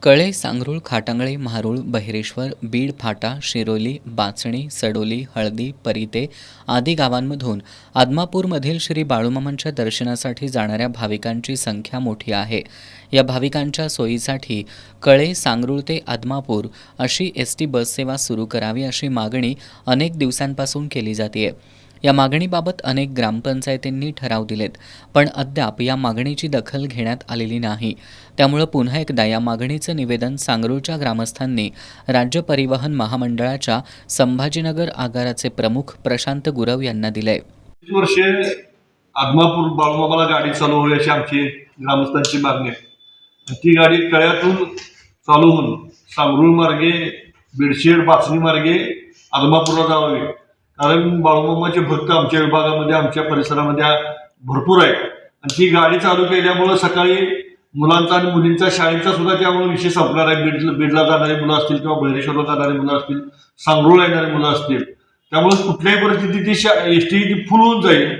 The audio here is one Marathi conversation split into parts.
कळे, सांगरूळ, खाटांगळे, म्हारूळ, बहिरेश्वर, बीड फाटा, शिरोली, बाचणी, सडोली, हळदी, परिते आदी गावांमधून आदमापूरमधील श्री बाळूमामांच्या दर्शनासाठी जाणाऱ्या भाविकांची संख्या मोठी आहे. या भाविकांच्या सोयीसाठी कळे, सांगरूळ ते आदमापूर अशी एसटी बससेवा सुरू करावी अशी मागणी अनेक दिवसांपासून केली जाते. या मागणीबाबत अनेक ग्रामपंचायतींनी ठराव दिलेत, पण अद्याप या मागणीची दखल घेण्यात आलेली नाही. त्यामुळे पुन्हा एकदा या मागणीचं निवेदन सांगरूळच्या ग्रामस्थांनी राज्य परिवहन महामंडळाच्या संभाजीनगर आगाराचे प्रमुख प्रशांत गुरव यांना दिलंय. 20 वर्षे आदमापूर बाळूमामाला गाडी चालू होईल अशी आमची ग्रामस्थांची मागणी आहे. ती गाडी कळ्यातून चालू होऊन सांगरूळ मार्गे, बिडशेड, बाचणी मार्गे आदमापूरला जावे. कारण बाळूमामाचे भक्त आमच्या विभागामध्ये, आमच्या परिसरामध्ये भरपूर आहेत आणि ती गाडी चालू केल्यामुळं सकाळी मुलांचा आणि मुलींचा शाळेचा सुद्धा त्यामुळे विषय संपणार आहे. बीडला जाणारी मुलं असतील किंवा बहिरेश्वरला जाणारी मुलं असतील, सांगरूळला येणारी मुलं असतील, त्यामुळे कुठल्याही परिस्थितीत ती एसटी फुल होऊन जाईल.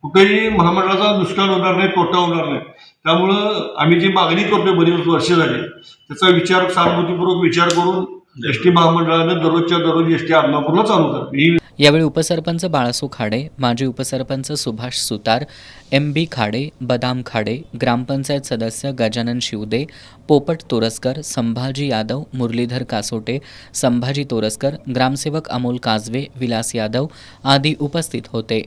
कुठेही महामंडळाचा नुकसान होणार नाही, तोटा होणार नाही. त्यामुळं आम्ही जी मागणी करतोय बरीच वर्ष झाली, त्याचा विचार, सहानुभूतीपूर्वक विचार करून एसटी महामंडळानं दररोजच्या दररोज एसटी आदमापूरला चालू करावी. यावेळी उपसरपंच बाळासू खाडे, माजी उपसरपंच सुभाष सुतार, MB खाडे, बदाम खाडे, ग्रामपंचायत सदस्य गजानन शिवदे, पोपट तोरसकर, संभाजी यादव, मुरलीधर कासोटे, संभाजी तोरसकर, ग्रामसेवक अमोल काजवे, विलास यादव आदी उपस्थित होते.